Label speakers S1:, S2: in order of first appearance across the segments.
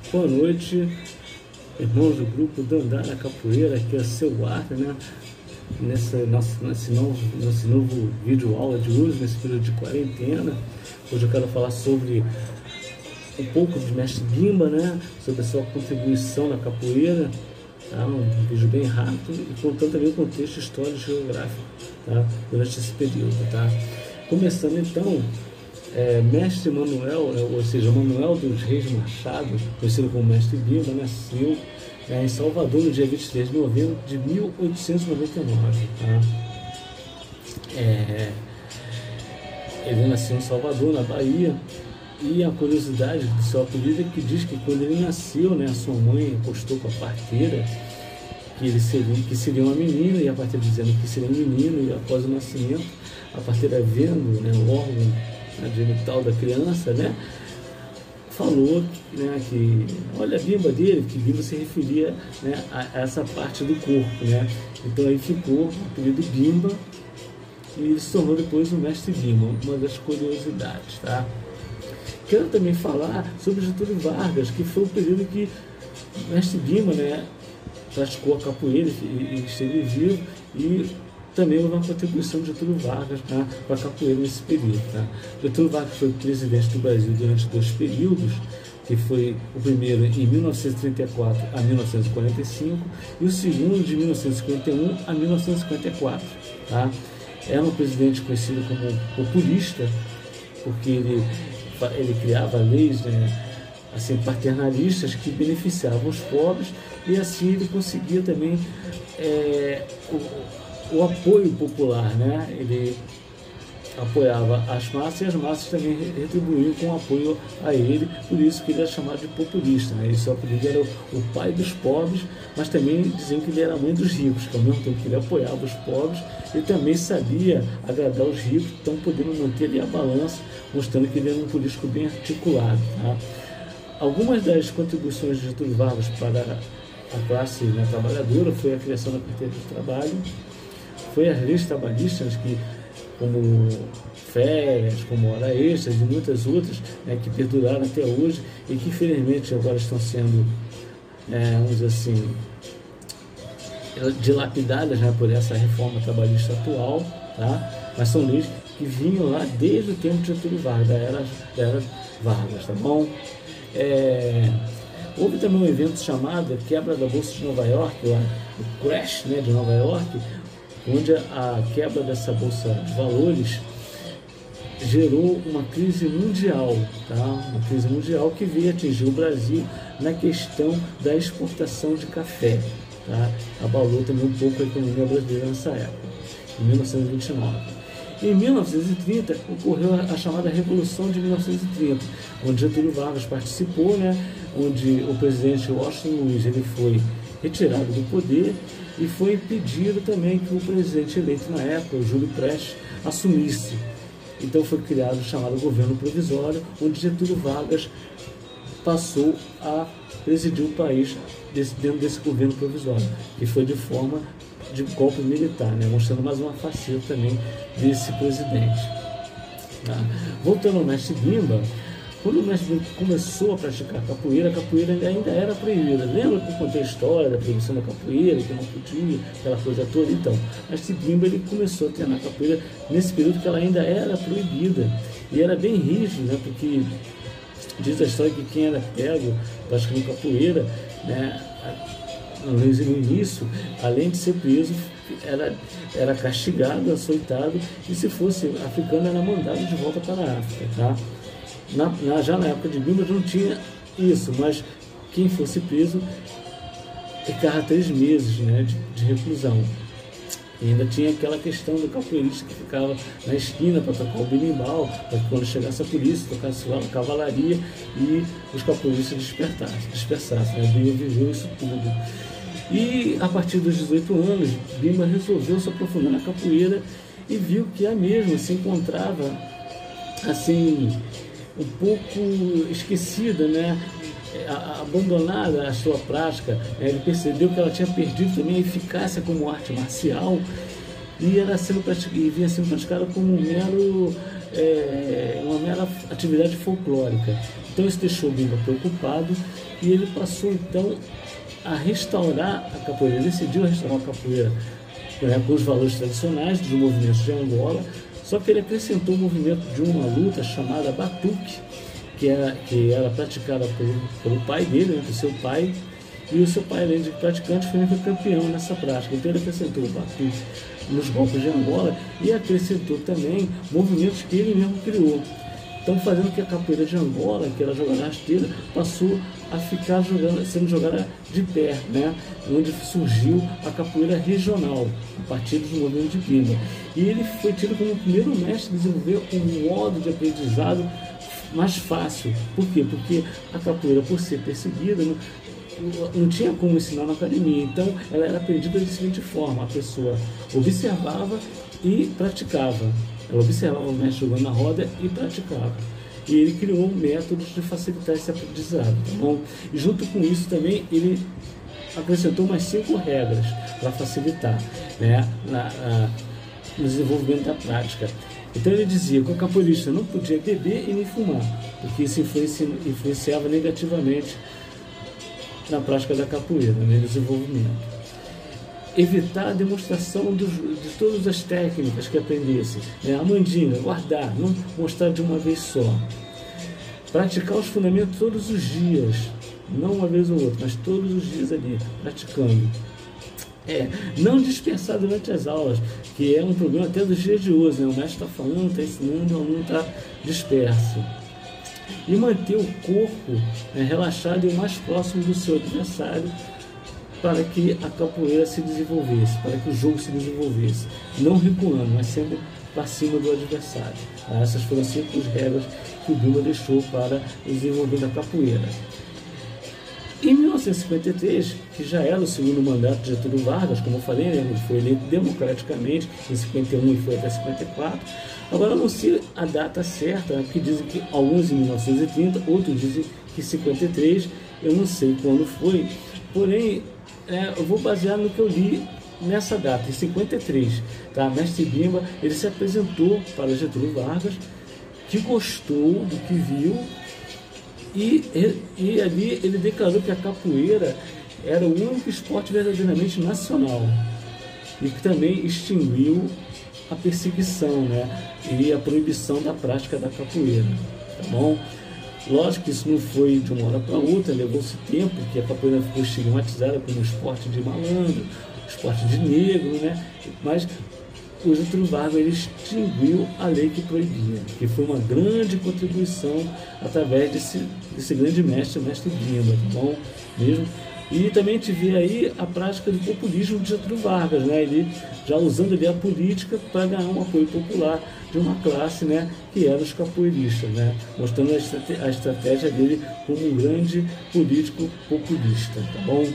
S1: Boa noite, irmãos do grupo Dandara Capoeira, aqui é seu Arthur, né? Nesse novo vídeo aula de hoje, nesse período de quarentena. Hoje eu quero falar sobre um pouco de Mestre Bimba, né? Sobre a sua contribuição na capoeira, tá? Um vídeo bem rápido e contando também o contexto histórico e geográfico, tá? Durante esse período, tá? Começando então, Mestre Manuel, ou seja, Manuel dos Reis Machado, conhecido como Mestre Bimba, nasceu em Salvador no dia 23 de novembro de 1899. Tá? Ele nasceu em Salvador, na Bahia, e a curiosidade do seu apelido é que diz que quando ele nasceu, né, a sua mãe apostou com a parteira que seria uma menina, e a parteira dizendo que seria um menino, e após o nascimento, a parteira vendo, né, o órgão genital da criança, né, falou, né, que olha a bimba dele, que bimba se referia, né, a essa parte do corpo, né? Então aí ficou o apelido Bimba e ele se tornou depois o Mestre Bimba, uma das curiosidades, tá? Quero também falar sobre Getúlio Vargas, que foi o período que o Mestre Bimba, né, praticou a capoeira e esteve vivo, e também houve uma contribuição de Getúlio Vargas, tá, para a capoeira nesse período. Tá? Getúlio Vargas foi presidente do Brasil durante 2 períodos, que foi o primeiro em 1934 a 1945 e o segundo de 1951 a 1954. Tá? Era um presidente conhecido como populista, porque ele criava leis, né, assim, paternalistas que beneficiavam os pobres, e assim ele conseguia também o apoio popular, né? Ele apoiava as massas e as massas também retribuíam com apoio a ele, por isso que ele era chamado de populista, né? Esse apelido era o pai dos pobres, mas também diziam que ele era a mãe dos ricos, que ao mesmo tempo que ele apoiava os pobres, ele também sabia agradar os ricos, então podendo manter ali a balança, mostrando que ele era um político bem articulado. Tá? Algumas das contribuições de Getúlio Vargas para a classe, né, trabalhadora foi a criação da carteira de trabalho, foi as leis trabalhistas, que, como férias, como hora extras e muitas outras, né, que perduraram até hoje e que infelizmente agora estão sendo, vamos dizer assim, dilapidadas, né, por essa reforma trabalhista atual, tá? Mas são leis que vinham lá desde o tempo de Getúlio Vargas, da era Vargas, tá bom? Houve também um evento chamado Quebra da Bolsa de Nova York, o Crash, né, de Nova York, onde a quebra dessa bolsa de valores gerou uma crise mundial, tá? Uma crise mundial que veio atingir o Brasil na questão da exportação de café, tá? Abalou também um pouco a economia brasileira nessa época, em 1929. Em 1930 ocorreu a chamada Revolução de 1930, onde Getúlio Vargas participou, né? Onde o presidente Washington Luiz ele foi retirado do poder e foi impedido também que o presidente eleito na época, o Júlio Prestes, assumisse. Então foi criado o chamado governo provisório, onde Getúlio Vargas passou a presidir o país dentro desse governo provisório, que foi de forma de golpe militar, né? Mostrando mais uma faceta também desse presidente. Tá? Voltando ao Mestre Bimba, quando o Mestre Bimba começou a praticar a capoeira ainda era proibida. Lembra que eu contei a história da proibição da capoeira, que não podia, aquela coisa toda? Então, o Mestre Bimba ele começou a treinar capoeira nesse período que ela ainda era proibida, e era bem rígido, né? Porque diz a história que quem era pego praticando capoeira, né, no início, além de ser preso, era castigado, açoitado, e se fosse africano era mandado de volta para a África, tá? Já na época de Bimba não tinha isso, mas quem fosse preso ficava 3 meses, né, de reclusão. E ainda tinha aquela questão do capoeirista que ficava na esquina para tocar o berimbau, para que quando chegasse a polícia, tocasse lá a cavalaria e os capoeiristas dispersassem. Né? Bimba viveu isso tudo. E a partir dos 18 anos, Bimba resolveu se aprofundar na capoeira e viu que a mesma se encontrava assim um pouco esquecida, né? Abandonada a sua prática, né? Ele percebeu que ela tinha perdido também a eficácia como arte marcial e vinha sendo praticada como uma mera atividade folclórica. Então isso deixou o Bimba preocupado e ele passou então a restaurar a capoeira. Ele decidiu restaurar a capoeira, né, com os valores tradicionais dos movimentos de Angola, só que ele acrescentou o movimento de uma luta chamada batuque, que era praticada pelo pai dele, né, pelo seu pai, e o seu pai, além de praticante, foi campeão nessa prática. Então ele acrescentou o batuque nos golpes de Angola e acrescentou também movimentos que ele mesmo criou. Então fazendo que a capoeira de Angola, que era jogada rasteira, passou a ficar sendo jogada de pé, né? Onde surgiu a capoeira regional, a partir dos movimentos de Bimba. E ele foi tido como o primeiro mestre a desenvolver um modo de aprendizado mais fácil. Por quê? Porque a capoeira, por ser perseguida, não tinha como ensinar na academia. Então ela era aprendida da seguinte forma: a pessoa observava e praticava. Ela observava o mestre jogando na roda e praticava. E ele criou métodos de facilitar esse aprendizado, tá bom? E junto com isso também ele acrescentou mais 5 regras para facilitar, né, no desenvolvimento da prática. Então ele dizia que o capoeirista não podia beber e nem fumar, porque isso influenciava negativamente na prática da capoeira, né, no desenvolvimento. Evitar a demonstração de todas as técnicas que aprendesse, né? A mandinga, guardar, não mostrar de uma vez só. Praticar os fundamentos todos os dias, não uma vez ou outra, mas todos os dias ali, praticando. Não dispensar durante as aulas, que é um problema até dos dias de hoje, né? O mestre está falando, está ensinando, o aluno está disperso. E manter o corpo, né, relaxado e o mais próximo do seu adversário, para que a capoeira se desenvolvesse, para que o jogo se desenvolvesse, não recuando, mas sempre para cima do adversário. Essas foram 5 regras que o Bimba deixou para o desenvolvimento da capoeira. Em 1953, que já era o segundo mandato de Getúlio Vargas, como eu falei, né, ele foi eleito democraticamente em 51 e foi até 54. Agora não sei a data certa, né, que dizem que alguns em 1930, outros dizem que 53, eu não sei quando foi, porém eu vou basear no que eu li nessa data, em 53, tá? Mestre Bimba, ele se apresentou para Getúlio Vargas, que gostou do que viu, e ali ele declarou que a capoeira era o único esporte verdadeiramente nacional e que também extinguiu a perseguição, né, e a proibição da prática da capoeira, tá bom? Lógico que isso não foi de uma hora para outra, levou-se tempo, que a capoeira ficou estigmatizada como um esporte de malandro, esporte de negro, né? Mas o Getúlio Vargas ele extinguiu a lei que proibia, que foi uma grande contribuição através desse grande mestre, o mestre Bimba, tá bom? Mesmo. E também a gente vê aí a prática do populismo de Getúlio Vargas, né? Ele já usando ali a política para ganhar um apoio popular de uma classe, né, que era os capoeiristas, né? Mostrando a estratégia dele como um grande político populista, tá bom?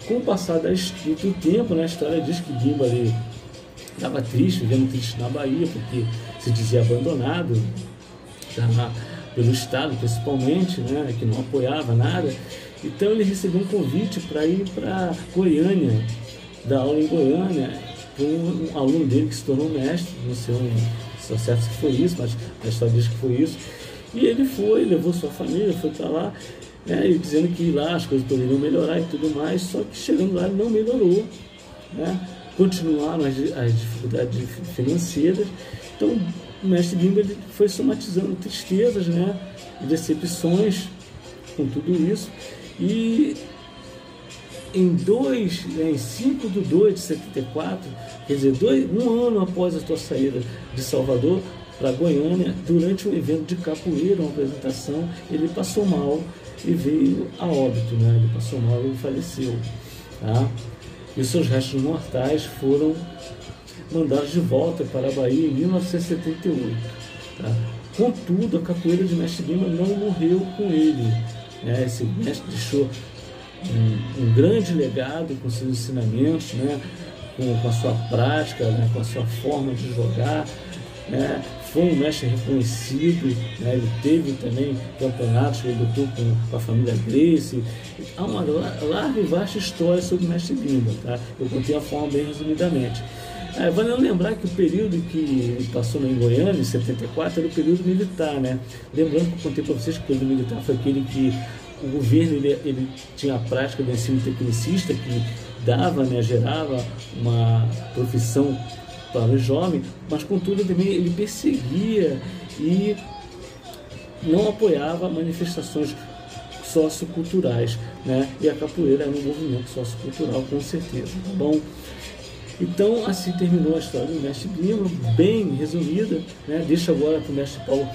S1: Com o passar do tempo, né, a história diz que Bimba ali estava triste, vivendo triste na Bahia, porque se dizia abandonado pelo Estado, principalmente, né, que não apoiava nada. Então ele recebeu um convite para ir para Goiânia, dar aula em Goiânia, por um aluno dele que se tornou mestre, não sei se é certo se foi isso, mas a história diz que foi isso. E ele foi, levou sua família, foi para lá, né, e dizendo que lá as coisas poderiam melhorar e tudo mais, só que chegando lá ele não melhorou, né? Continuaram as dificuldades financeiras. Então o mestre Bimba ele foi somatizando tristezas, né, e decepções com tudo isso. E em 5 de 2 de 74, quer dizer, um ano após a sua saída de Salvador para Goiânia, durante um evento de capoeira, uma apresentação, ele passou mal e veio a óbito, né? Ele passou mal e faleceu, tá? E os seus restos mortais foram mandados de volta para a Bahia em 1978, tá? Contudo, a capoeira de mestre Bimba não morreu com ele, né? Esse mestre deixou um grande legado com seus ensinamentos, né? Com a sua prática, né? Com a sua forma de jogar, né? foi um mestre reconhecido, né? Ele teve também campeonatos, ele lutou com a família Gracie. Há uma larga e vasta história sobre o mestre Bimba, tá? Eu contei a forma bem resumidamente. Vale lembrar que o período que ele passou em Goiânia, em 74, era o período militar, né? Lembrando que eu contei para vocês que o período militar foi aquele que o governo ele tinha a prática do ensino tecnicista, que dava, né, gerava uma profissão para o jovem, mas contudo também ele perseguia e não apoiava manifestações socioculturais, né? E a capoeira era um movimento sociocultural, com certeza, tá bom? Então, assim terminou a história do mestre Bimba, bem resumida, né? Deixa agora para o mestre Paulo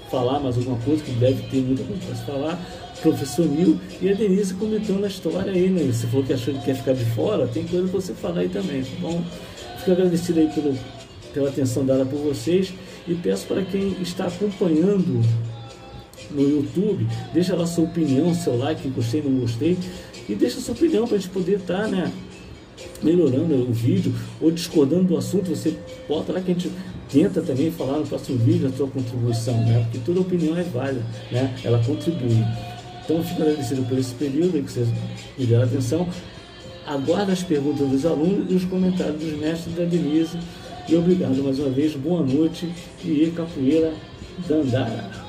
S1: falar mais alguma coisa, que deve ter muita coisa para se falar. Professor Nil e a Denise comentando a história aí, né? Você falou que achou que quer ficar de fora, tem coisa para você falar aí também, tá bom? Fico agradecido aí pela atenção dada por vocês e peço para quem está acompanhando no YouTube, deixa lá sua opinião, seu like, gostei, não gostei, e deixa sua opinião para a gente poder estar, né, melhorando o vídeo ou discordando do assunto. Você bota lá que a gente tenta também falar no próximo vídeo a sua contribuição, né? Porque toda opinião é válida, né? Ela contribui. Então, eu fico agradecido por esse período aí que vocês me deram atenção. Aguardo as perguntas dos alunos e os comentários dos mestres da Denise. E obrigado mais uma vez, boa noite e capoeira Dandara.